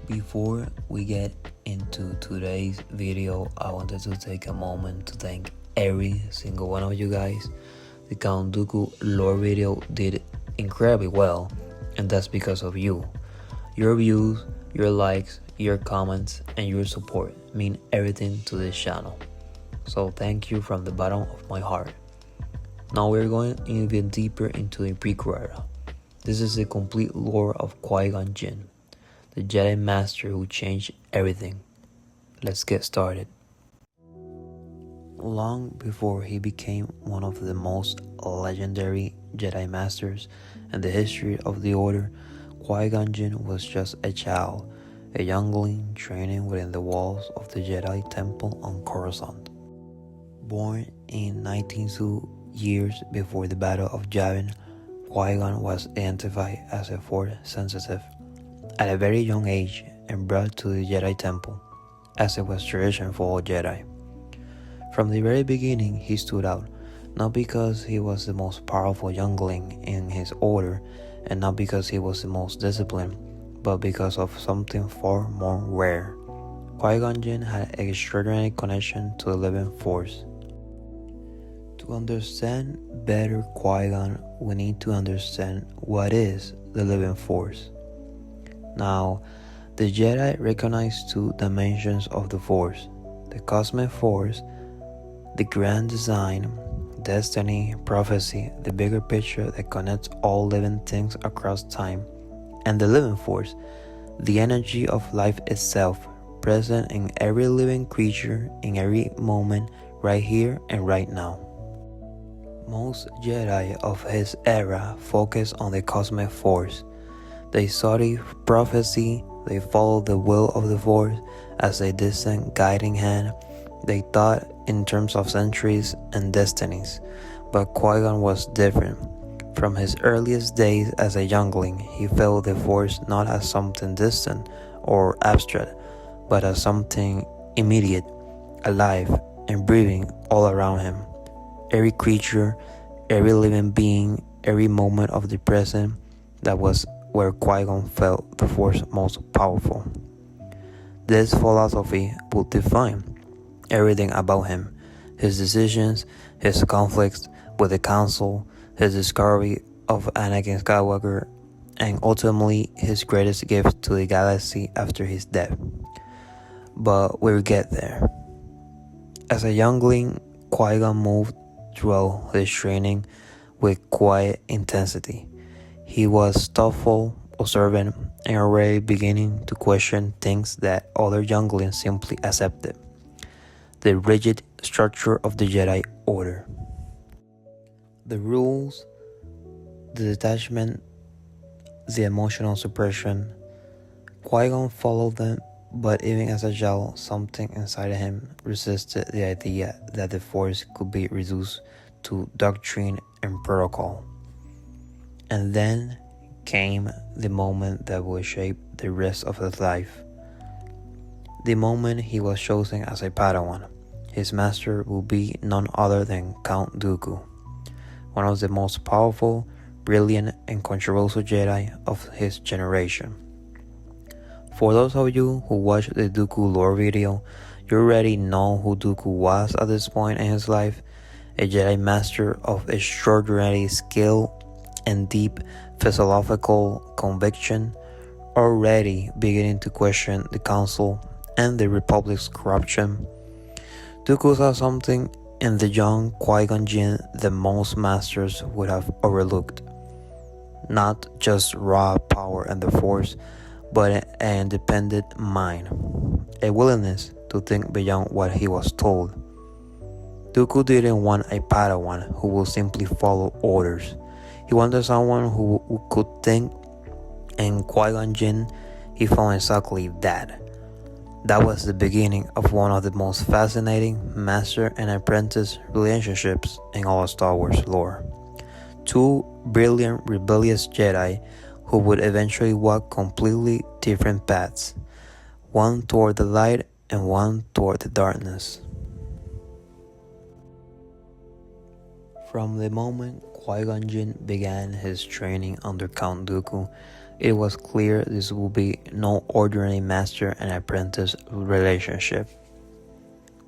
Before we get into today's video, I wanted to take a moment to thank every single one of you guys. The Count Dooku lore video did incredibly well, and that's because of you. Your views, your likes, your comments, and your support mean everything to this channel. So thank you from the bottom of my heart. Now we're going even deeper into the prequel era. This is the complete lore of Qui-Gon Jinn, the Jedi Master who changed everything. Let's get started. Long before he became one of the most legendary Jedi Masters in the history of the Order, Qui-Gon Jinn was just a child, a youngling training within the walls of the Jedi Temple on Coruscant. Born in 1902 years before the Battle of Yavin, Qui-Gon was identified as a Force sensitive at a very young age and brought to the Jedi Temple, as it was tradition for all Jedi. From the very beginning, he stood out, not because he was the most powerful youngling in his order, and not because he was the most disciplined, but because of something far more rare. Qui-Gon Jinn had an extraordinary connection to the living Force. To understand better Qui-Gon, we need to understand what is the living Force. Now, the Jedi recognize two dimensions of the Force: the cosmic Force, the grand design, destiny, prophecy, the bigger picture that connects all living things across time, and the living Force, the energy of life itself, present in every living creature, in every moment, right here and right now. Most Jedi of his era focused on the cosmic Force. They study prophecy, they followed the will of the Force as a distant guiding hand. They thought in terms of centuries and destinies. But Qui-Gon was different. From his earliest days as a youngling, he felt the Force not as something distant or abstract, but as something immediate, alive, and breathing all around him. Every creature, every living being, every moment of the present, that was where Qui-Gon felt the Force most powerful. This philosophy would define everything about him: his decisions, his conflicts with the Council, his discovery of Anakin Skywalker, and ultimately his greatest gift to the galaxy after his death. But we'll get there. As a youngling, Qui-Gon moved throughout his training with quiet intensity. He was thoughtful, observant, and already beginning to question things that other younglings simply accepted: the rigid structure of the Jedi Order. The rules, the detachment, the emotional suppression. Qui-Gon followed them, but even as a child, something inside him resisted the idea that the Force could be reduced to doctrine and protocol. And then came the moment that would shape the rest of his life. The moment he was chosen as a Padawan. His master would be none other than Count Dooku, one of the most powerful, brilliant, and controversial Jedi of his generation. For those of you who watched the Dooku lore video, you already know who Dooku was at this point in his life: a Jedi Master of extraordinary skill and deep philosophical conviction, already beginning to question the Council and the Republic's corruption. Dooku saw something in the young Qui-Gon Jinn that most masters would have overlooked. Not just raw power and the Force, but an independent mind, a willingness to think beyond what he was told. Dooku didn't want a Padawan who would simply follow orders. He wanted someone who could think, and Qui-Gon Jinn, he found exactly that. That was the beginning of one of the most fascinating master and apprentice relationships in all Star Wars lore. Two brilliant, rebellious Jedi who would eventually walk completely different paths, one toward the light and one toward the darkness. From the moment Qui-Gon Jinn began his training under Count Dooku, It was clear this would be no ordinary master and apprentice relationship.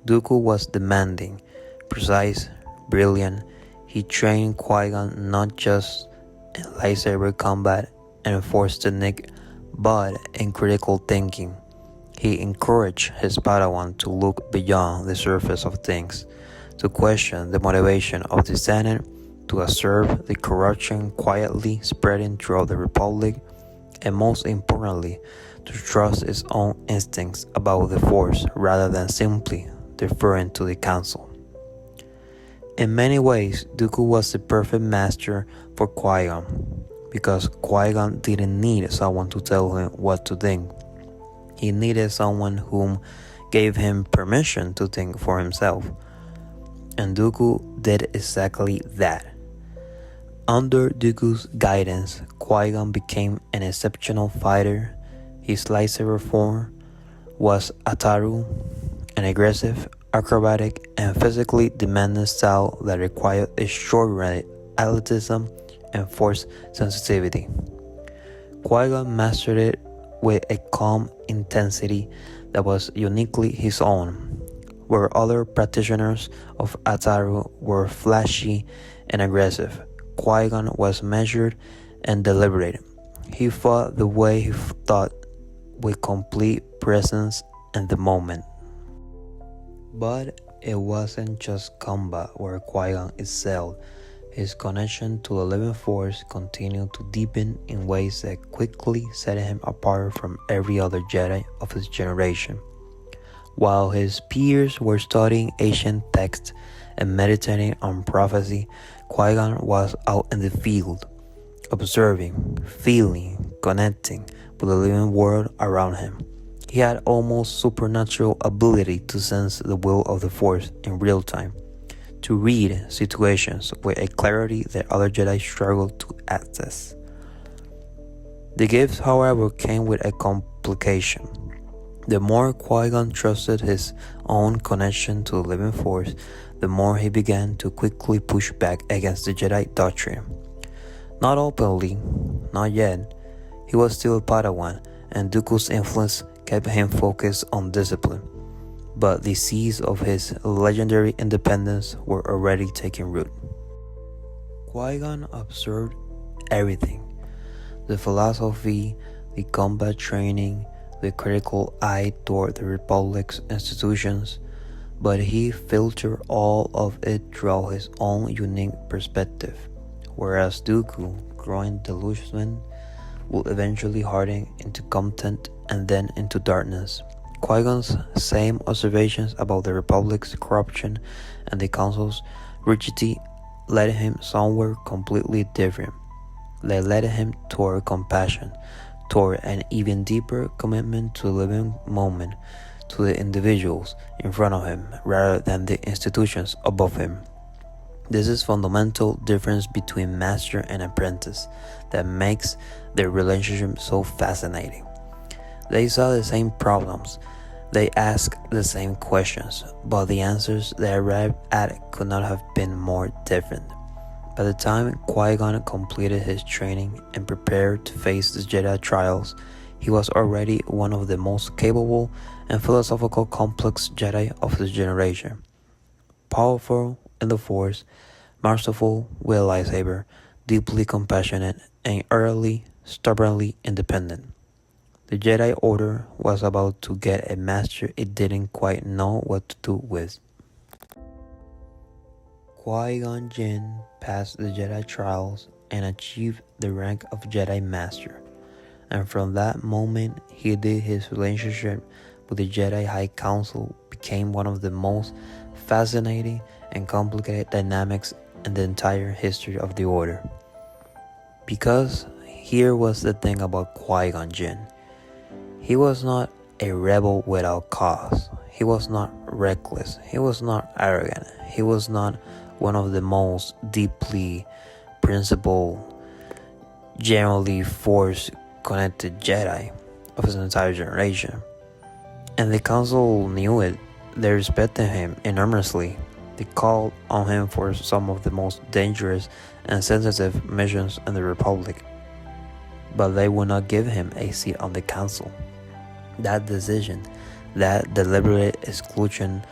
Dooku was demanding, precise, brilliant. He trained Qui-Gon not just in lightsaber combat and force technique, but in critical thinking. He encouraged his Padawan to look beyond the surface of things, to question the motivation of the Senate, to observe the corruption quietly spreading throughout the Republic, and most importantly, to trust his own instincts about the Force rather than simply deferring to the Council. In many ways, Dooku was the perfect master for Qui-Gon, because Qui-Gon didn't need someone to tell him what to think. He needed someone whom gave him permission to think for himself. And Dooku did exactly that. Under Dooku's guidance, Qui-Gon became an exceptional fighter. His lightsaber form was Ataru, an aggressive, acrobatic, and physically demanding style that required extraordinary athleticism and force sensitivity. Qui-Gon mastered it with a calm intensity that was uniquely his own, where other practitioners of Ataru were flashy and aggressive. Qui-Gon was measured and deliberate. He fought the way he thought, with complete presence in the moment. But it wasn't just combat where Qui-Gon excelled. His connection to the living force continued to deepen in ways that quickly set him apart from every other Jedi of his generation. While his peers were studying ancient texts and meditating on prophecy, Qui-Gon was out in the field, observing, feeling, connecting with the living world around him. He had almost supernatural ability to sense the will of the Force in real time, to read situations with a clarity that other Jedi struggled to access. The gift, however, came with a complication. The more Qui-Gon trusted his own connection to the living force, the more he began to quickly push back against the Jedi doctrine. Not openly, not yet. He was still a Padawan, and Dooku's influence kept him focused on discipline. But the seeds of his legendary independence were already taking root. Qui-Gon observed everything: the philosophy, the combat training, the critical eye toward the Republic's institutions, but he filtered all of it through his own unique perspective, whereas Dooku, growing delusional, would eventually harden into contempt and then into darkness. Qui-Gon's same observations about the Republic's corruption and the Council's rigidity led him somewhere completely different. They led him toward compassion, toward an even deeper commitment to the living moment, to the individuals in front of him rather than the institutions above him. This is fundamental difference between master and apprentice that makes their relationship so fascinating. They saw the same problems, they asked the same questions, but the answers they arrived at could not have been more different. By the time Qui-Gon completed his training and prepared to face the Jedi trials, he was already one of the most capable and philosophical complex Jedi of his generation. Powerful in the Force, masterful with a lightsaber, deeply compassionate, and utterly, stubbornly independent. The Jedi Order was about to get a master it didn't quite know what to do with. Qui-Gon Jinn passed the Jedi trials and achieved the rank of Jedi Master, and from that moment his relationship with the Jedi High Council became one of the most fascinating and complicated dynamics in the entire history of the Order. Because here was the thing about Qui-Gon Jinn. He was not a rebel without cause. He was not reckless. He was not arrogant. He was not one of the most deeply principled, generally force-connected Jedi of his entire generation. And the Council knew it. They respected him enormously. They called on him for some of the most dangerous and sensitive missions in the Republic. but they would not give him a seat on the council. That decision, that deliberate exclusion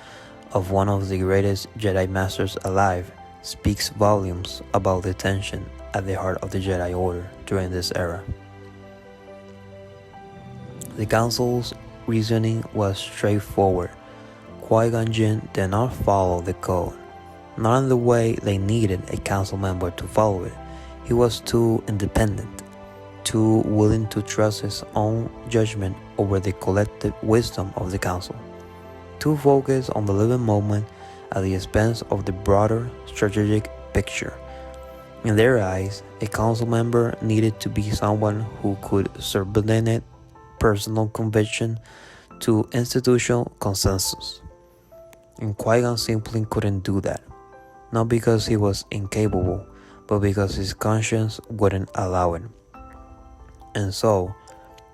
of one of the greatest Jedi Masters alive, speaks volumes about the tension at the heart of the Jedi Order during this era. The Council's reasoning was straightforward. Qui-Gon Jinn did not follow the code, not in the way they needed a council member to follow it. He was too independent, too willing to trust his own judgment over the collective wisdom of the council, too focused on the living moment at the expense of the broader strategic picture. In their eyes, a council member needed to be someone who could subordinate personal conviction to institutional consensus. And Qui-Gon simply couldn't do that, not because he was incapable, but because his conscience wouldn't allow it. And so,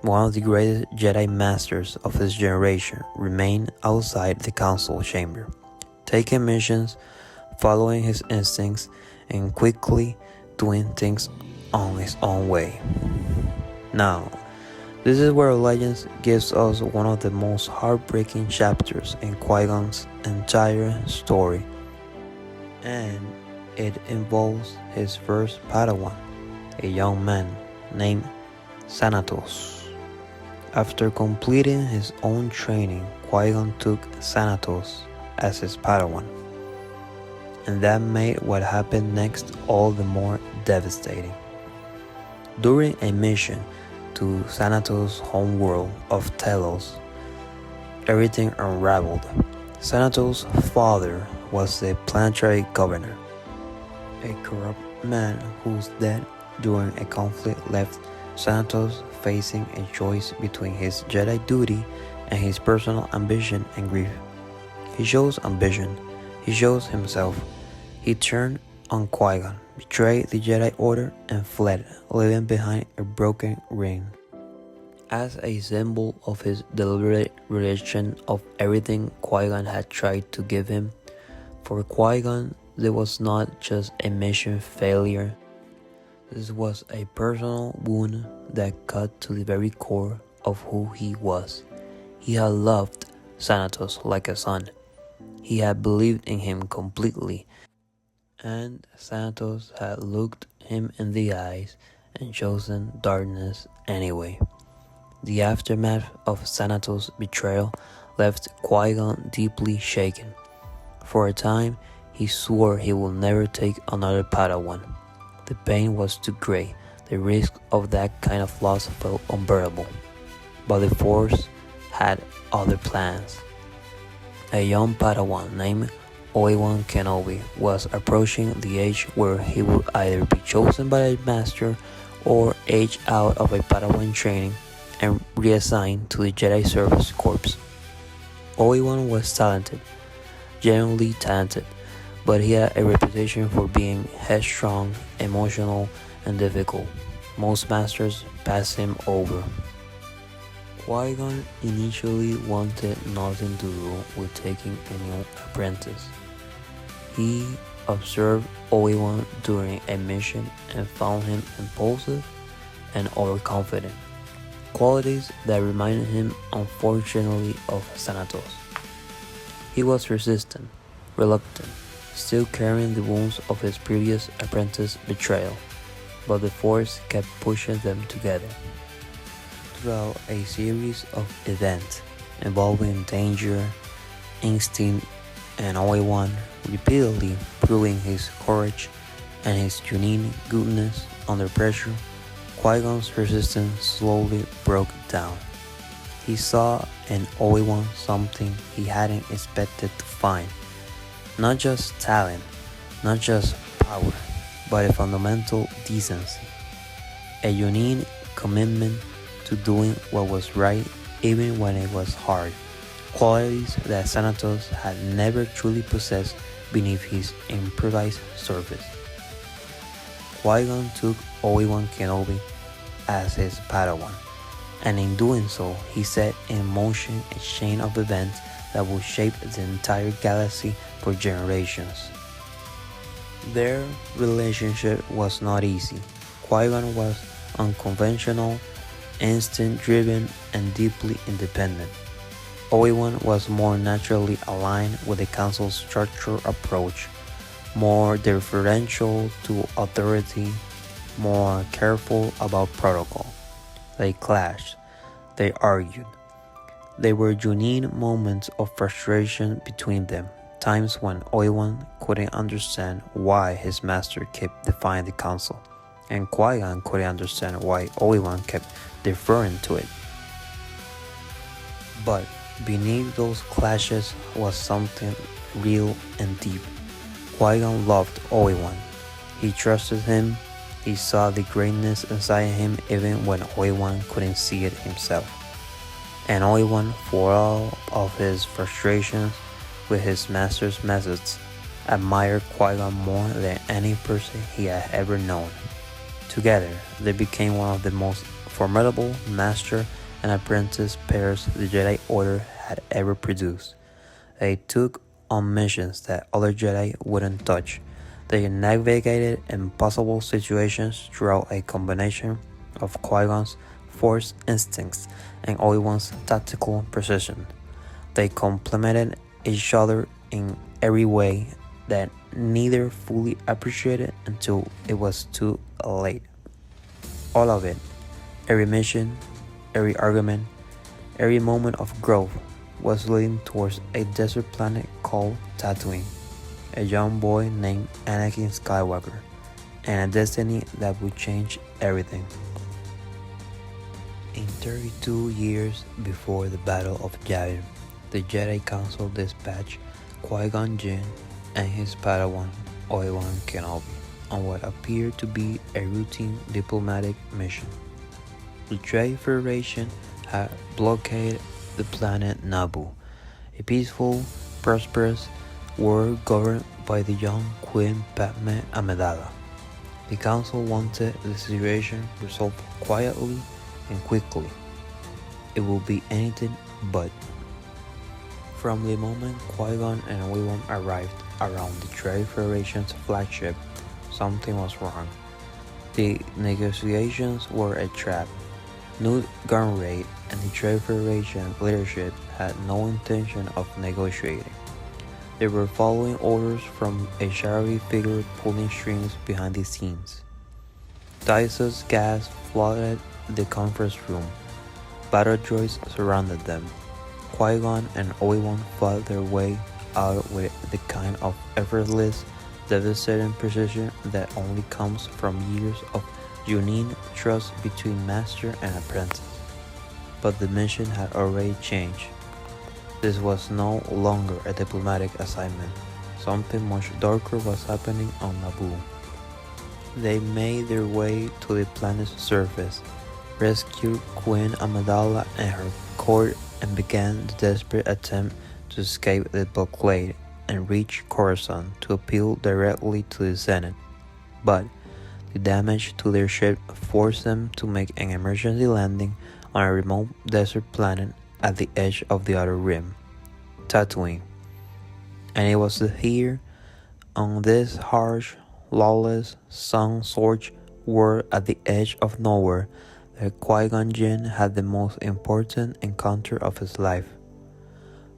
one of the greatest Jedi Masters of his generation remained outside the council chamber, taking missions, following his instincts, and quickly doing things on his own way. Now, this is where Legends gives us one of the most heartbreaking chapters in Qui-Gon's entire story, and it involves his first Padawan, a young man named Xanatos. After completing his own training, Qui-Gon took Xanatos as his Padawan, and that made what happened next all the more devastating. During a mission to Xanatos' homeworld of Telos, everything unraveled. Xanatos' father was the planetary governor, a corrupt man whose death during a conflict left Xanatos facing a choice between his Jedi duty and his personal ambition and grief. He chose ambition. He chose himself. He turned on Qui-Gon, betrayed the Jedi Order, and fled, leaving behind a broken ring. As a symbol of his deliberate rejection of everything Qui-Gon had tried to give him, for Qui-Gon, this was not just a mission failure. This was a personal wound that cut to the very core of who he was. He had loved Xanatos like a son. He had believed in him completely, and Xanatos had looked him in the eyes and chosen darkness anyway. The aftermath of Xanatos' betrayal left Qui-Gon deeply shaken. For a time, he swore he would never take another Padawan. The pain was too great. The risk of that kind of loss felt unbearable. But the Force had other plans. A young Padawan named Obi-Wan Kenobi was approaching the age where he would either be chosen by a master or age out of a Padawan training and reassigned to the Jedi Service Corps. Obi-Wan was talented, genuinely talented, but he had a reputation for being headstrong, emotional, and difficult. Most masters passed him over. Qui-Gon initially wanted nothing to do with taking a new apprentice. He observed Obi-Wan during a mission and found him impulsive and overconfident, qualities that reminded him unfortunately of Xanatos. He was resistant, reluctant, still carrying the wounds of his previous apprentice betrayal, but the Force kept pushing them together. Throughout a series of events involving danger, instinct, and Obi-Wan repeatedly proving his courage and his unique goodness under pressure, Qui-Gon's resistance slowly broke down. He saw in Obi-Wan something he hadn't expected to find. Not just talent, not just power, but a fundamental decency. A unique commitment to doing what was right even when it was hard. Qualities that Xanatos had never truly possessed beneath his improvised surface. Qui-Gon took Obi-Wan Kenobi as his Padawan, and in doing so, he set in motion a chain of events that would shape the entire galaxy for generations. Their relationship was not easy. Qui-Gon was unconventional, instinct-driven, and deeply independent. Obi-Wan was more naturally aligned with the Council's structured approach, more deferential to authority, more careful about protocol. They clashed, they argued. There were genuine moments of frustration between them, times when Obi-Wan couldn't understand why his master kept defying the Council, and Qui-Gon couldn't understand why Obi-Wan kept deferring to it. But beneath those clashes was something real and deep. Qui-Gon loved Obi-Wan. He trusted him. He saw the greatness inside him even when Obi-Wan couldn't see it himself. And Obi-Wan, for all of his frustrations with his master's methods, admired Qui-Gon more than any person he had ever known. Together, they became one of the most formidable master and apprentice pairs the Jedi Order had ever produced. They took on missions that other Jedi wouldn't touch. They navigated impossible situations through a combination of Qui-Gon's Force instincts and Obi-Wan's tactical precision. They complemented each other in every way that neither fully appreciated until it was too late. All of it, every mission, every argument, every moment of growth was leading towards a desert planet called Tatooine, a young boy named Anakin Skywalker, and a destiny that would change everything. In 32 years before the Battle of Yavin, the Jedi Council dispatched Qui-Gon Jinn and his Padawan Obi-Wan Kenobi on what appeared to be a routine diplomatic mission. The Jedi Federation had blockaded the planet Naboo, a peaceful, prosperous world governed by the young Queen Padme Amidala. The Council wanted the situation resolved quietly and quickly. It will be anything but. From the moment Qui-Gon and Obi-Wan arrived around the Jedi Federation's flagship, something was wrong. The negotiations were a trap. Newt Gunray and the Jedi Federation leadership had no intention of negotiating. They were following orders from a shadowy figure pulling strings behind the scenes. Dice's gas flooded the conference room. Battle droids surrounded them. Qui-Gon and Obi-Wan fought their way out with the kind of effortless, devastating precision that only comes from years of genuine trust between master and apprentice. But the mission had already changed. This was no longer a diplomatic assignment. Something much darker was happening on Naboo. They made their way to the planet's surface, rescued Queen Amidala and her court, and began the desperate attempt to escape the blockade and reach Coruscant to appeal directly to the Senate. But the damage to their ship forced them to make an emergency landing on a remote desert planet at the edge of the Outer Rim, Tatooine. And it was here, on this harsh, lawless, sun-scorched world at the edge of nowhere, that Qui-Gon Jinn had the most important encounter of his life.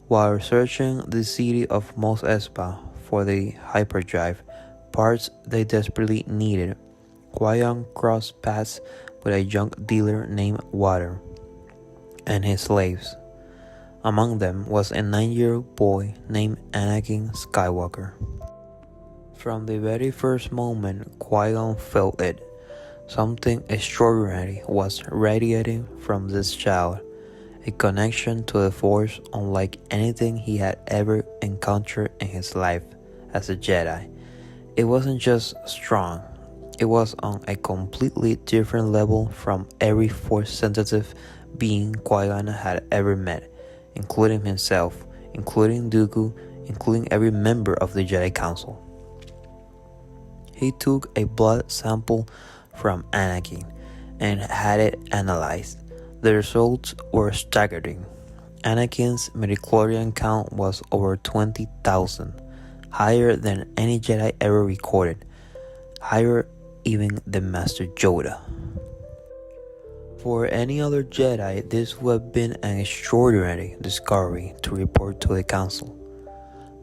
While researching the city of Mos Espa for the hyperdrive parts they desperately needed, Qui-Gon crossed paths with a junk dealer named Water and his slaves. Among them was a 9-year-old boy named Anakin Skywalker. From the very first moment Qui-Gon felt it. Something extraordinary was radiating from this child, a connection to the Force unlike anything he had ever encountered in his life as a Jedi. It wasn't just strong, it was on a completely different level from every Force-sensitive being Qui-Gon had ever met, including himself, including Dooku, including every member of the Jedi Council. He took a blood sample from Anakin and had it analyzed. The results were staggering. Anakin's midichlorian count was over 20,000, higher than any Jedi ever recorded, higher even than Master Yoda. For any other Jedi, this would have been an extraordinary discovery to report to the Council.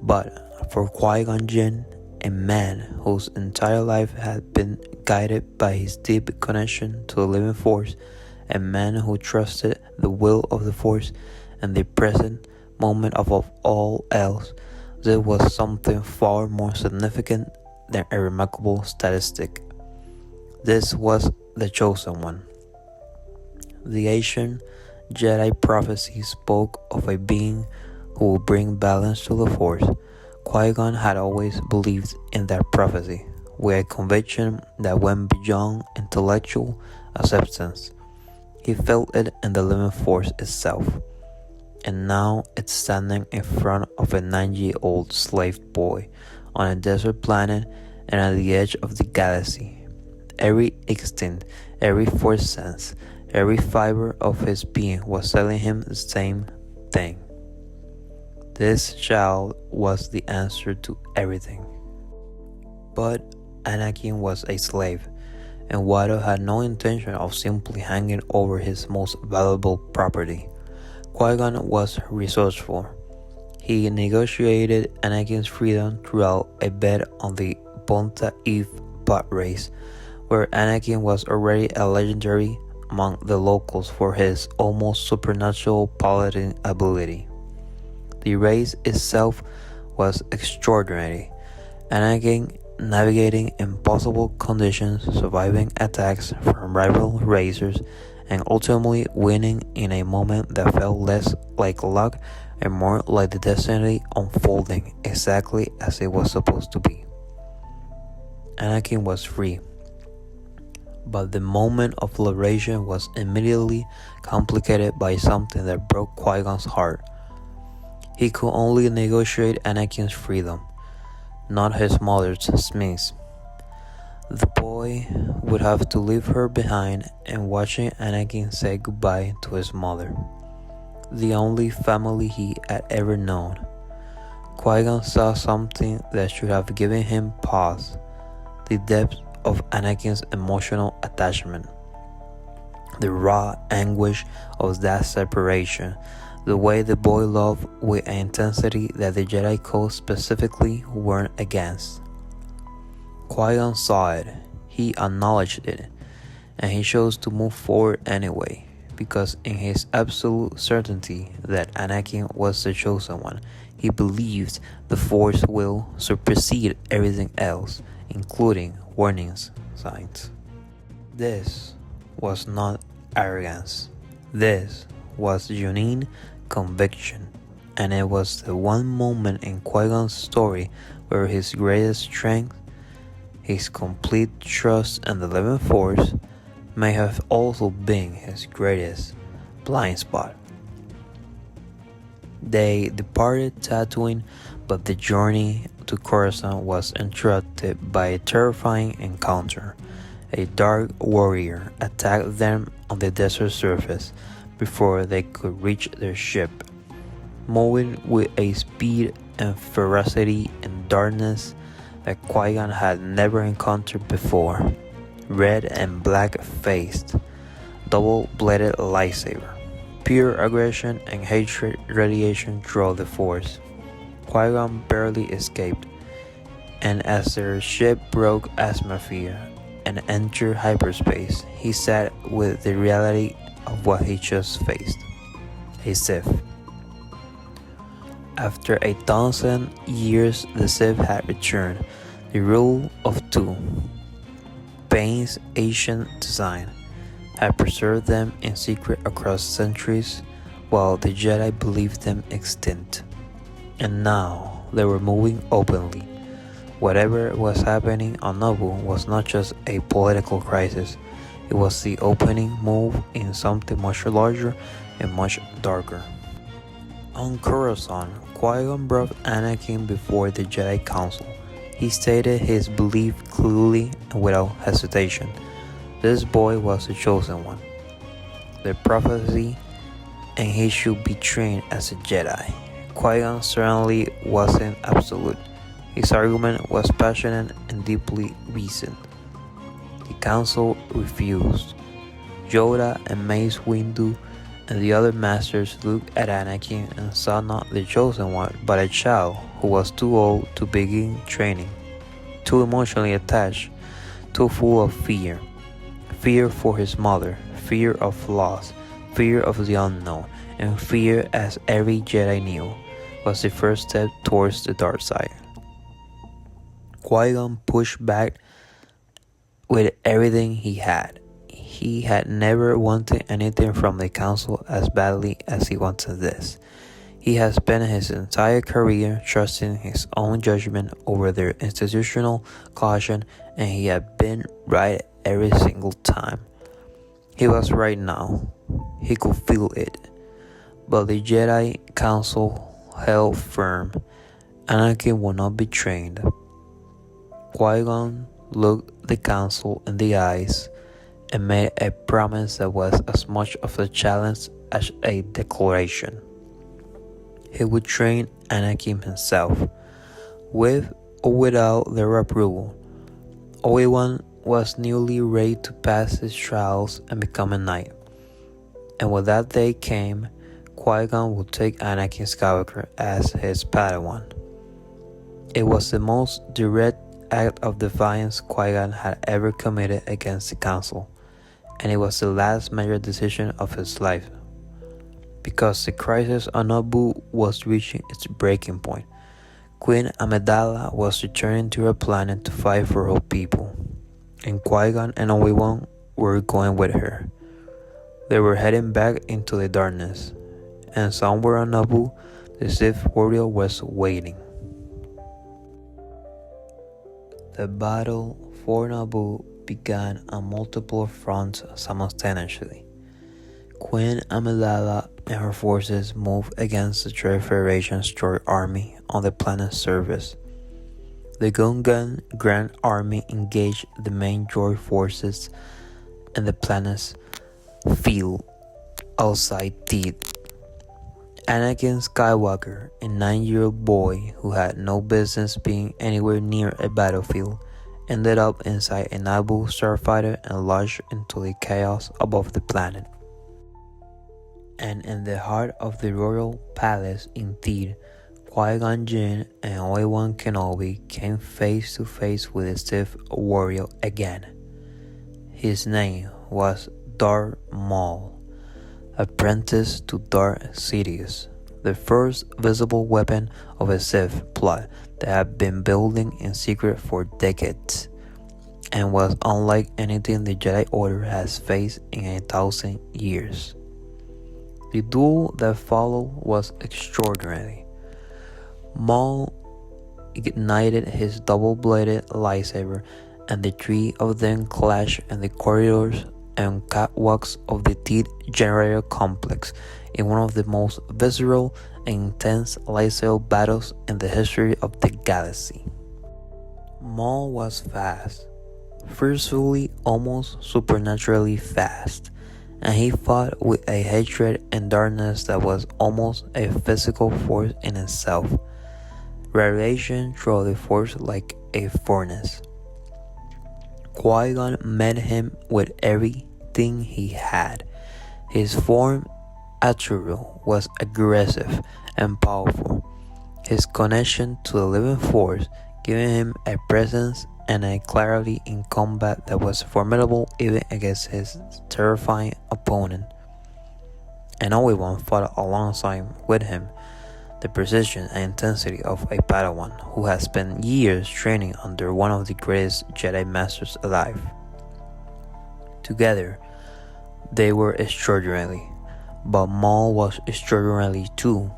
But for Qui-Gon Jinn, a man whose entire life had been guided by his deep connection to the living Force, a man who trusted the will of the Force and the present moment above all else, this was something far more significant than a remarkable statistic. This was the Chosen One. The ancient Jedi prophecy spoke of a being who would bring balance to the Force. Qui-Gon had always believed in that prophecy, with a conviction that went beyond intellectual acceptance. He felt it in the living Force itself, and now it's standing in front of a 9-year-old slave boy on a desert planet and at the edge of the galaxy. Every instinct, every Force sense, every fiber of his being was telling him the same thing. This child was the answer to everything. But Anakin was a slave, and Watto had no intention of simply handing over his most valuable property. Qui-Gon was resourceful. He negotiated Anakin's freedom throughout a bet on the Ponta Eve pod race, where Anakin was already a legendary among the locals for his almost supernatural piloting ability. The race itself was extraordinary. Anakin navigating impossible conditions, surviving attacks from rival racers, and ultimately winning in a moment that felt less like luck and more like the destiny unfolding exactly as it was supposed to be. Anakin was free, but the moment of liberation was immediately complicated by something that broke Qui-Gon's heart. He could only negotiate Anakin's freedom, not his mother's Smith's. The boy would have to leave her behind and watching Anakin say goodbye to his mother, the only family he had ever known. Qui-Gon saw something that should have given him pause, the depth of Anakin's emotional attachment, the raw anguish of that separation, the way the boy loved with an intensity that the Jedi Code specifically warned against. Qui-Gon saw it, he acknowledged it, and he chose to move forward anyway, because in his absolute certainty that Anakin was the Chosen One, he believed the Force will supersede everything else, including warning signs. This was not arrogance. This was genuine conviction, and it was the one moment in Qui-Gon's story where his greatest strength, his complete trust in the living Force, may have also been his greatest blind spot. They departed Tatooine, but the journey to Coruscant was interrupted by a terrifying encounter. A dark warrior attacked them on the desert surface before they could reach their ship. Moving with a speed and ferocity and darkness that Qui-Gon had never encountered before, red and black-faced, double-bladed lightsaber, pure aggression and hatred radiation throughout the Force. Qui-Gon barely escaped, and as their ship broke atmosphere and entered hyperspace, he sat with the reality of what he just faced: a Sith. After 1,000 years, the Sith had returned. The rule of two, Bane's ancient design, had preserved them in secret across centuries, while the Jedi believed them extinct. And now they were moving openly. Whatever was happening on Naboo was not just a political crisis, it was the opening move in something much larger and much darker. On Coruscant, Qui-Gon brought Anakin before the Jedi Council. He stated his belief clearly and without hesitation. This boy was the Chosen One, the prophecy, and he should be trained as a Jedi. Qui-Gon certainly wasn't absolute. His argument was passionate and deeply reasoned. The Council refused. Yoda and Mace Windu and the other masters looked at Anakin and saw not the chosen one, but a child who was too old to begin training, too emotionally attached, too full of fear. Fear for his mother, fear of loss, fear of the unknown, and fear, as every Jedi knew, was the first step towards the dark side. Qui-Gon pushed back with everything he had. He had never wanted anything from the Council as badly as he wanted this. He had spent his entire career trusting his own judgment over their institutional caution, and he had been right every single time. He was right now. He could feel it. But the Jedi Council held firm. Anakin would not be trained. Qui-Gon looked the Council in the eyes and made a promise that was as much of a challenge as a declaration. He would train Anakin himself, with or without their approval. Obi-Wan was newly ready to pass his trials and become a knight. And when that day came, Qui-Gon would take Anakin Skywalker as his Padawan. It was the most direct act of defiance Qui-Gon had ever committed against the Council, and it was the last major decision of his life, because the crisis on Naboo was reaching its breaking point. Queen Amidala was returning to her planet to fight for her people, and Qui-Gon and Obi-Wan were going with her. They were heading back into the darkness, and somewhere on Naboo, the Sith warrior was waiting. The battle for Naboo began on multiple fronts simultaneously. Queen Amidala and her forces moved against the Trade Federation's droid army on the planet's surface. The Gungan Grand Army engaged the main droid forces in the planet's field outside Theed. Anakin Skywalker, a 9-year-old boy who had no business being anywhere near a battlefield, ended up inside a Naboo starfighter and launched into the chaos above the planet. And in the heart of the royal palace in Theed, Qui-Gon Jinn and Obi-Wan Kenobi came face to face with a Sith warrior again. His name was Darth Maul, apprentice to Darth Sidious, the first visible weapon of a Sith plot that had been building in secret for decades, and was unlike anything the Jedi Order has faced in 1,000 years. The duel that followed was extraordinary. Maul ignited his double-bladed lightsaber, and the three of them clashed in the corridors and catwalks of the Theed Generator Complex in one of the most visceral and intense lightsaber battles in the history of the galaxy. Maul was fast, fiercely, almost supernaturally fast, and he fought with a hatred and darkness that was almost a physical force in itself. Radiation through the force like a furnace. Qui-Gon met him with everything he had. His form attribute was aggressive and powerful. His connection to the living force giving him a presence and a clarity in combat that was formidable even against his terrifying opponent. And Obi-Wan fought alongside with him, the precision and intensity of a Padawan who has spent years training under one of the greatest Jedi Masters alive. Together, they were extraordinary, but Maul was extraordinary too.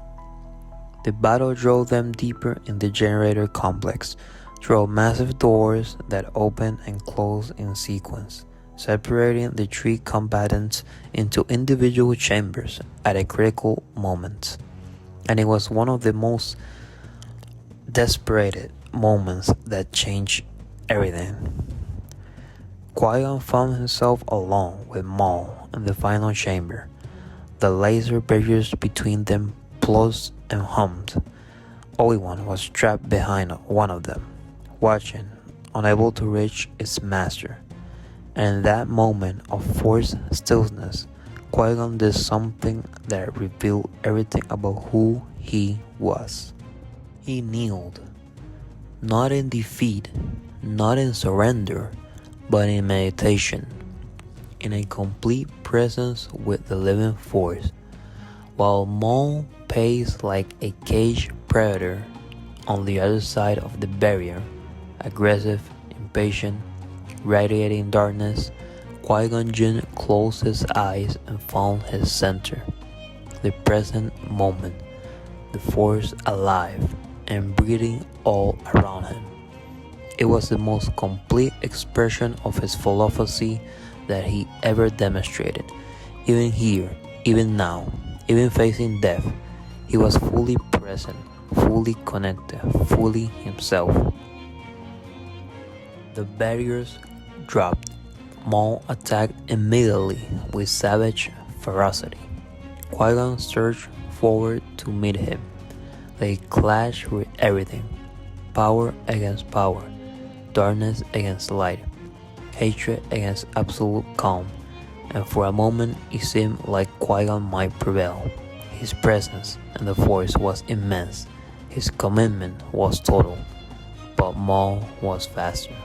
The battle drove them deeper in the generator complex, through massive doors that opened and closed in sequence, separating the three combatants into individual chambers at a critical moment. And it was one of the most desperate moments that changed everything. Qui-Gon found himself alone with Maul in the final chamber. The laser barriers between them closed and hummed. Obi-Wan was trapped behind one of them, watching, unable to reach its master. And in that moment of forced stillness, Qui-Gon did something that revealed everything about who he was. He kneeled, not in defeat, not in surrender, but in meditation, in a complete presence with the living force. While Maul paced like a caged predator on the other side of the barrier, aggressive, impatient, radiating darkness, Qui-Gon Jinn closed his eyes and found his center, the present moment, the force alive and breathing all around him. It was the most complete expression of his philosophy that he ever demonstrated. Even here, even now, even facing death, he was fully present, fully connected, fully himself. The barriers dropped. Maul attacked immediately with savage ferocity. Qui-Gon surged forward to meet him. They clashed with everything. Power against power. Darkness against light. Hatred against absolute calm. And for a moment it seemed like Qui-Gon might prevail. His presence and the force was immense. His commitment was total. But Maul was faster.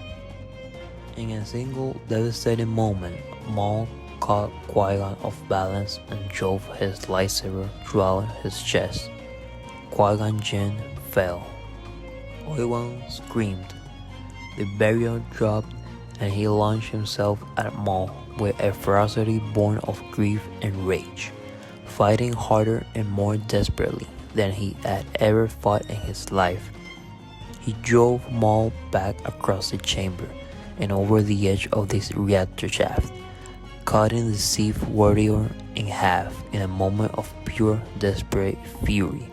In a single devastating moment, Maul caught Qui-Gon off balance and drove his lightsaber throughout his chest. Qui-Gon Jinn fell. Obi-Wan screamed. The barrier dropped and he launched himself at Maul with a ferocity born of grief and rage, fighting harder and more desperately than he had ever fought in his life. He drove Maul back across the chamber and over the edge of this reactor shaft, cutting the Sith warrior in half in a moment of pure desperate fury.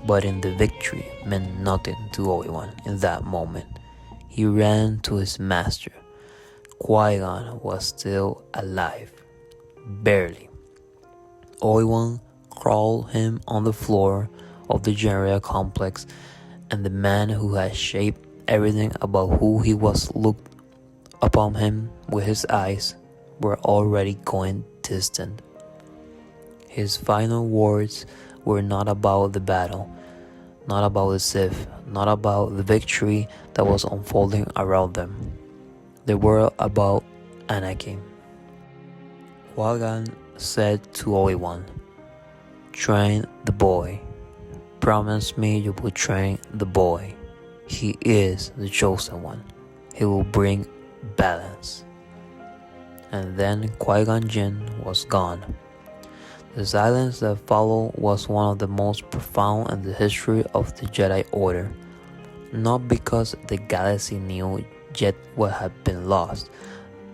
But the victory meant nothing to Obi-Wan in that moment. He ran to his master. Qui-Gon was still alive, barely. Obi-Wan crawled him on the floor of the generator complex, and the man who had shaped everything about who he was looked upon him with his eyes were already going distant. His final words were not about the battle, not about the Sith, not about the victory that was unfolding around them. They were about Anakin. Qui-Gon said to Obi-Wan, "Train the boy. Promise me you will train the boy. He is the chosen one. He will bring balance." And then Qui-Gon Jinn was gone. The silence that followed was one of the most profound in the history of the Jedi Order, not because the galaxy knew yet what had been lost,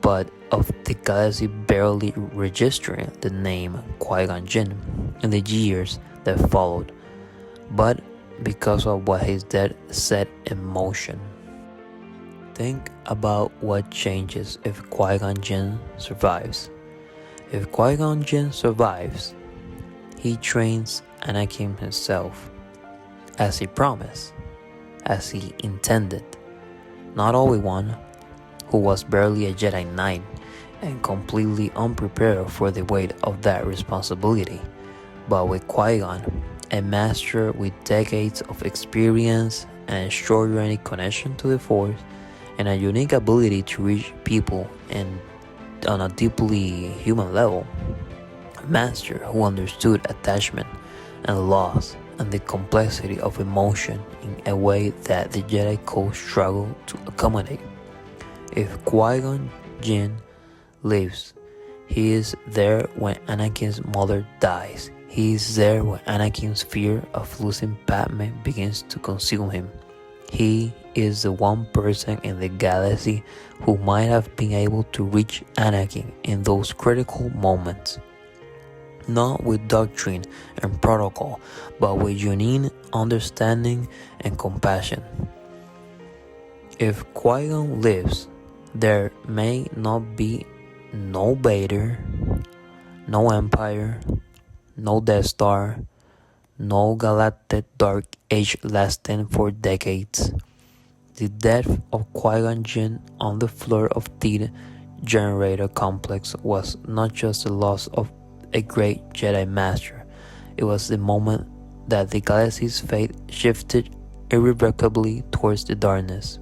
but of the galaxy barely registering the name Qui-Gon Jinn in the years that followed, but because of what his death set in motion. Think about what changes if Qui-Gon Jinn survives. If Qui-Gon Jinn survives, he trains Anakin himself, as he promised, as he intended. Not Obi-Wan, who was barely a Jedi Knight and completely unprepared for the weight of that responsibility, but with Qui-Gon, a master with decades of experience and extraordinary connection to the Force, and a unique ability to reach people and on a deeply human level. A master who understood attachment and loss and the complexity of emotion in a way that the Jedi Code struggled to accommodate. If Qui-Gon Jinn lives, he is there when Anakin's mother dies. He is there when Anakin's fear of losing Padme begins to consume him. He is the one person in the galaxy who might have been able to reach Anakin in those critical moments. Not with doctrine and protocol, but with genuine understanding and compassion. If Qui-Gon lives, there may not be no Vader, no Empire, no Death Star, no galactic dark age lasting for decades. The death of Qui-Gon Jinn on the floor of Theed generator complex was not just the loss of a great Jedi Master, it was the moment that the galaxy's fate shifted irrevocably towards the darkness.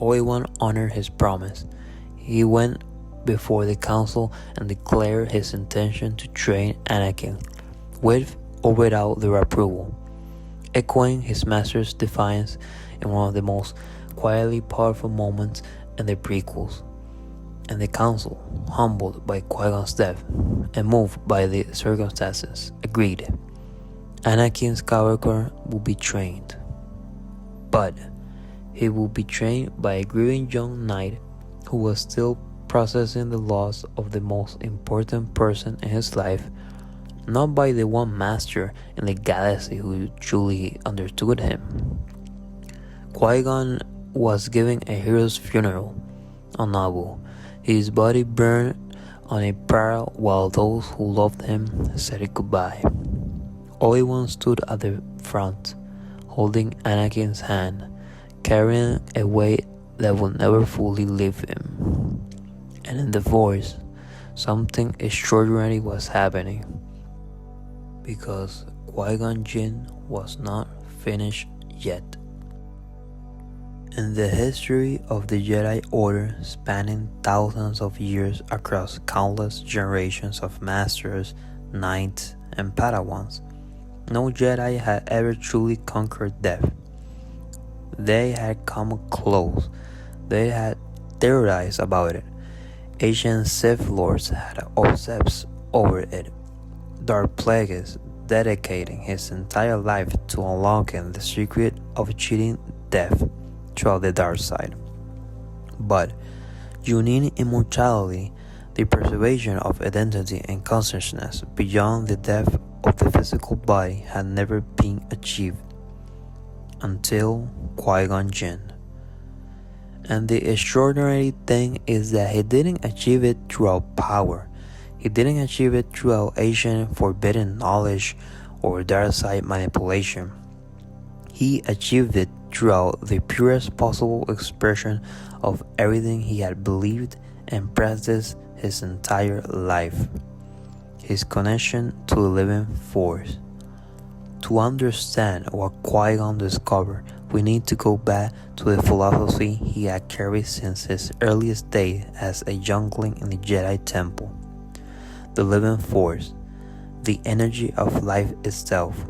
Obi-Wan honored his promise. He went before the Council and declared his intention to train Anakin, with or without their approval, echoing his master's defiance in one of the most quietly powerful moments in the prequels. And the Council, humbled by Qui-Gon's death and moved by the circumstances, agreed. Anakin Skywalker will be trained, but he will be trained by a grieving young knight who was still processing the loss of the most important person in his life, not by the one master in the galaxy who truly understood him. Qui-Gon was giving a hero's funeral on Naboo. His body burned on a pyre while those who loved him said goodbye. Obi-Wan stood at the front, holding Anakin's hand, carrying a weight that would never fully leave him. And in the Force, something extraordinary was happening, because Qui-Gon Jinn was not finished yet. In the history of the Jedi Order, spanning thousands of years across countless generations of Masters, Knights, and Padawans, no Jedi had ever truly conquered death. They had come close. They had theorized about it. Ancient Sith Lords had obsessed over it. Darth Plagueis dedicating his entire life to unlocking the secret of cheating death throughout the dark side. But uniting immortality, the preservation of identity and consciousness beyond the death of the physical body had never been achieved until Qui-Gon Jinn. And the extraordinary thing is that he didn't achieve it throughout power. He didn't achieve it throughout ancient forbidden knowledge or dark side manipulation. He achieved it throughout the purest possible expression of everything he had believed and practiced his entire life: his connection to the living Force. To understand what Qui-Gon discovered, we need to go back to the philosophy he had carried since his earliest days as a youngling in the Jedi Temple. The living Force, the energy of life itself,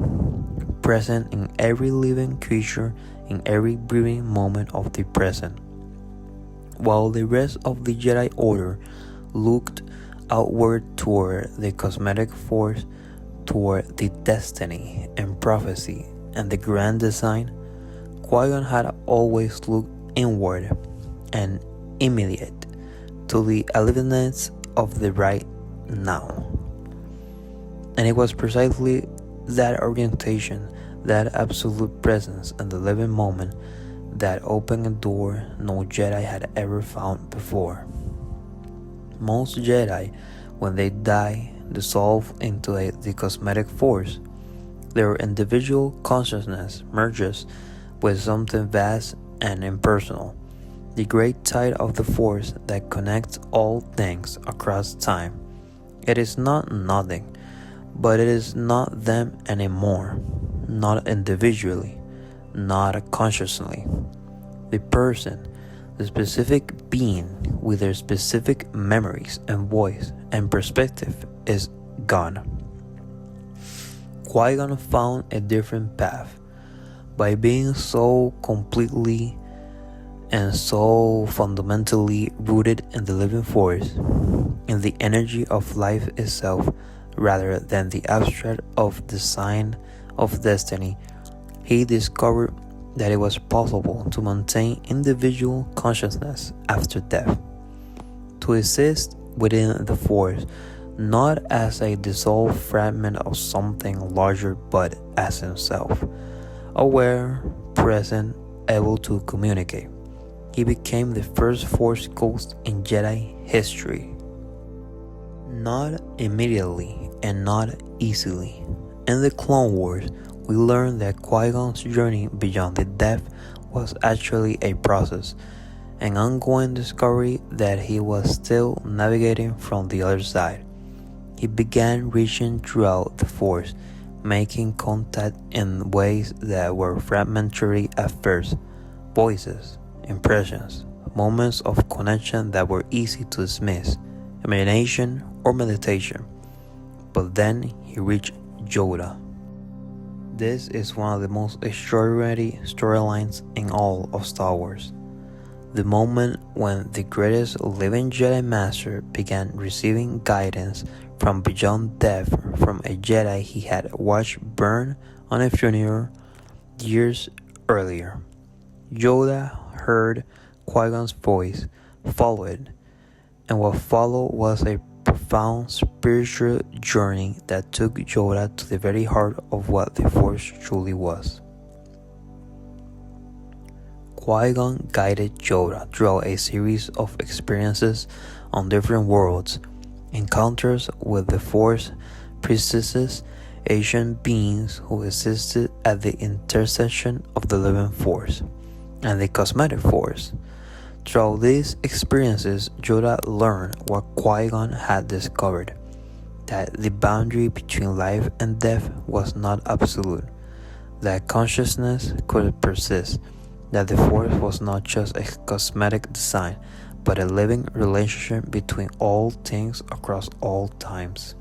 present in every living creature in every breathing moment of the present. While the rest of the Jedi Order looked outward toward the cosmetic force, toward the destiny and prophecy and the grand design, Qui-Gon had always looked inward and immediate to the aliveness of the right now. And it was precisely that orientation, that absolute presence in the living moment, that opened a door no Jedi had ever found before. Most Jedi, when they die, dissolve into the cosmetic force. Their individual consciousness merges with something vast and impersonal, the great tide of the Force that connects all things across time. It is not nothing, but it is not them anymore, not individually, not consciously. The person, the specific being with their specific memories and voice and perspective is gone. Qui-Gon found a different path. By being so completely and so fundamentally rooted in the living Force, in the energy of life itself, rather than the abstract of design of destiny, he discovered that it was possible to maintain individual consciousness after death, to exist within the Force, not as a dissolved fragment of something larger but as himself, aware, present, able to communicate. He became the first Force ghost in Jedi history. Not immediately and not easily. In the Clone Wars, we learned that Qui-Gon's journey beyond the death was actually a process, an ongoing discovery that he was still navigating from the other side. He began reaching throughout the Force, making contact in ways that were fragmentary at first. Voices, impressions, moments of connection that were easy to dismiss, imagination or meditation. But then he reached Yoda. This is one of the most extraordinary storylines in all of Star Wars. The moment when the greatest living Jedi Master began receiving guidance from beyond death from a Jedi he had watched burn on a funeral years earlier. Yoda heard Qui-Gon's voice, followed it, and what followed was a profound spiritual journey that took Yoda to the very heart of what the Force truly was. Qui-Gon guided Yoda throughout a series of experiences on different worlds, encounters with the Force priestesses, ancient beings who existed at the intersection of the living Force and the cosmetic Force. Through these experiences, Yoda learned what Qui-Gon had discovered, that the boundary between life and death was not absolute, that consciousness could persist, that the Force was not just a cosmetic design, but a living relationship between all things across all times.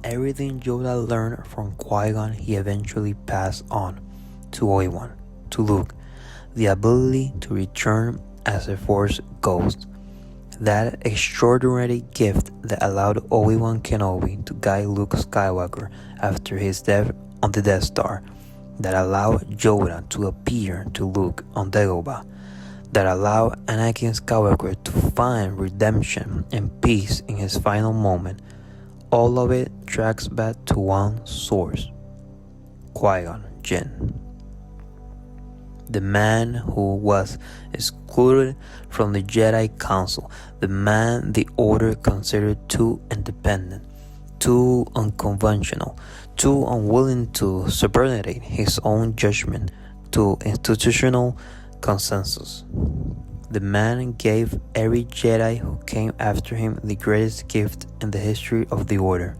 Everything Yoda learned from Qui-Gon he eventually passed on to Obi-Wan, to Luke, the ability to return as a Force ghost, that extraordinary gift that allowed Obi-Wan Kenobi to guide Luke Skywalker after his death on the Death Star, that allowed Yoda to appear to Luke on Dagobah, that allowed Anakin Skywalker to find redemption and peace in his final moment. All of it tracks back to one source: Qui-Gon Jinn. The man who was excluded from the Jedi Council, the man the Order considered too independent, too unconventional, too unwilling to subordinate his own judgment to institutional consensus. The man gave every Jedi who came after him the greatest gift in the history of the Order.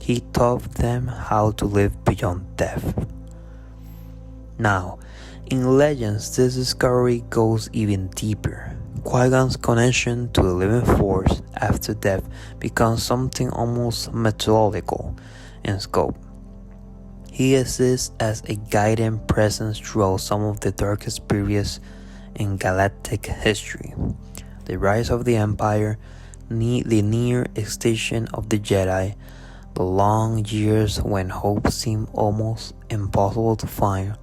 He taught them how to live beyond death. Now, in Legends, this discovery goes even deeper. Qui-Gon's connection to the living Force after death becomes something almost mythological in scope. He exists as a guiding presence throughout some of the darkest periods in galactic history: the rise of the Empire, the near extinction of the Jedi, the long years when hope seemed almost impossible to find.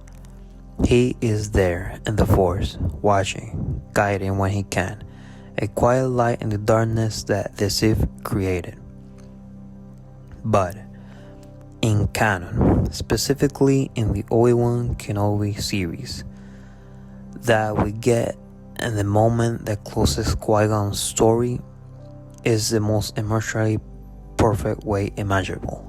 He is there in the Force, watching, guiding when he can, a quiet light in the darkness that the Sith created. But in canon, specifically in the Obi-Wan Kenobi series, that we get in the moment that closes Qui-Gon's story is the most emotionally perfect way imaginable.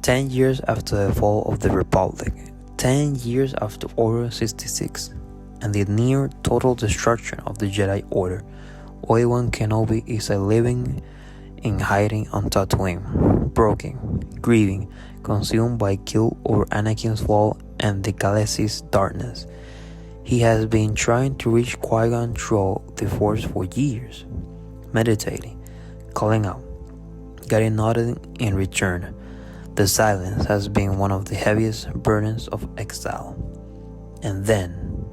10 years after the fall of the Republic, 10 years after Order 66, and the near total destruction of the Jedi Order, Obi-Wan Kenobi is a living in hiding on Tatooine, broken, grieving, consumed by guilt over Anakin's fall and the galaxy's darkness. He has been trying to reach Qui-Gon through the Force for years, meditating, calling out, getting nothing in return. The silence has been one of the heaviest burdens of exile. And then,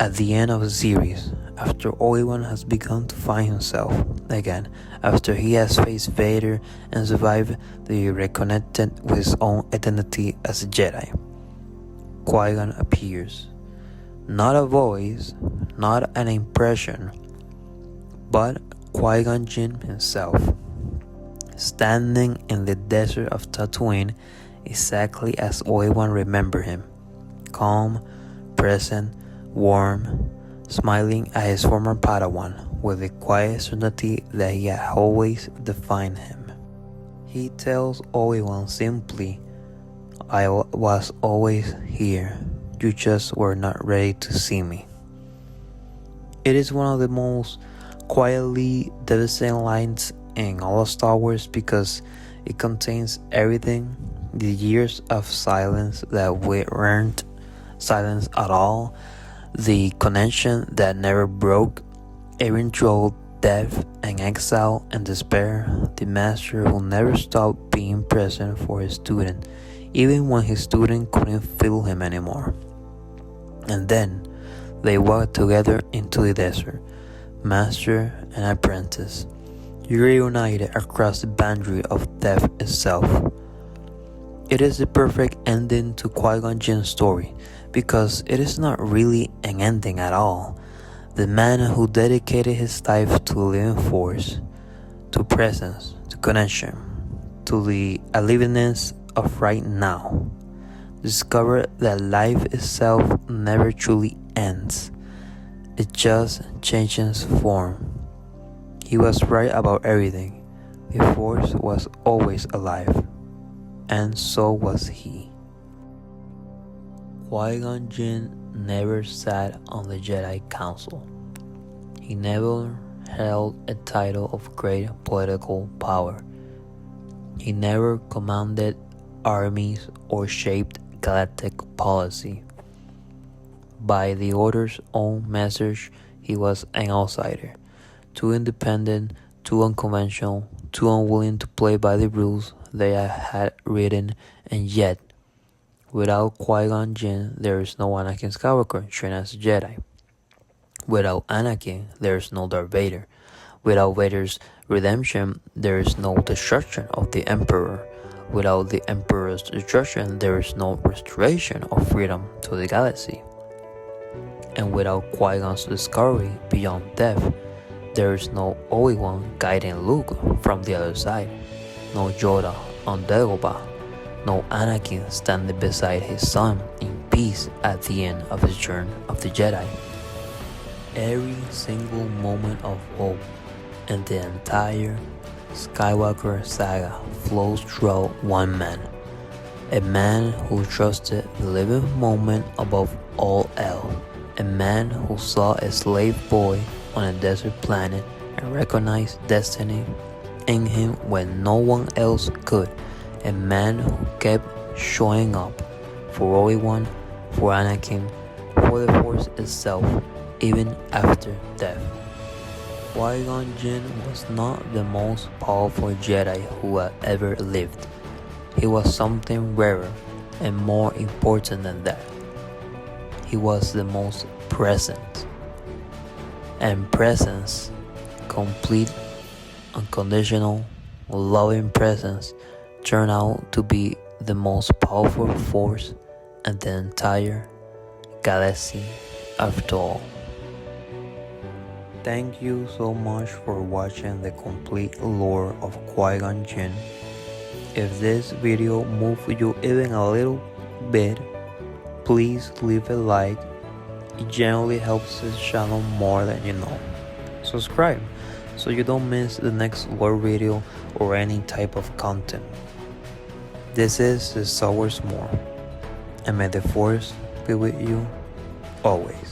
at the end of the series, after Obi-Wan has begun to find himself again, after he has faced Vader and survived the reconnected with his own identity as a Jedi, Qui-Gon appears. Not a voice, not an impression, but Qui-Gon Jinn himself, standing in the desert of Tatooine exactly as Obi-Wan remembered him, calm, present, warm, smiling at his former Padawan with the quiet certainty that he had always defined him. He tells Obi-Wan simply, "I was always here, you just were not ready to see me." It is one of the most quietly devastating lines in all of Star Wars because it contains everything: the years of silence that weren't silence at all, the connection that never broke, eventual death and exile and despair, the master who never stopped being present for his student, even when his student couldn't feel him anymore. And then they walked together into the desert, master and apprentice, reunited across the boundary of death itself. It is the perfect ending to Qui-Gon Jinn's story because it is not really an ending at all. The man who dedicated his life to the living force, to presence, to connection, to the aliveness of right now, discovered that life itself never truly ends. It just changes form. He was right about everything. The force was always alive, and so was he. Qui-Gon Jinn never sat on the Jedi Council. He never held a title of great political power. He never commanded armies or shaped galactic policy. By the Order's own message, he was an outsider, too independent, too unconventional, too unwilling to play by the rules they had written, and yet, without Qui-Gon Jinn, there is no Anakin Skywalker trained as a Jedi. Without Anakin, there is no Darth Vader. Without Vader's redemption, there is no destruction of the Emperor. Without the Emperor's destruction, there is no restoration of freedom to the galaxy. And without Qui-Gon's discovery beyond death, there is no Obi-Wan guiding Luke from the other side, no Yoda on Dagobah, no Anakin standing beside his son in peace at the end of his journey of the Jedi. Every single moment of hope and the entire Skywalker saga flows through one man, a man who trusted the living moment above all else, a man who saw a slave boy on a desert planet and recognized destiny in him when no one else could, a man who kept showing up for Obi-Wan, for Anakin, for the Force itself, even after death. Qui-Gon Jinn was not the most powerful Jedi who had ever lived. He was something rarer and more important than that. He was the most present. And presence, complete, unconditional, loving presence, turned out to be the most powerful force in the entire galaxy after all. Thank you so much for watching the complete lore of Qui-Gon Jinn. If this video moved you even a little bit, please leave a like. It generally helps this channel more than you know. Subscribe so you don't miss the next lore video or any type of content. This is TheStarWarsMore, and may the Force be with you always.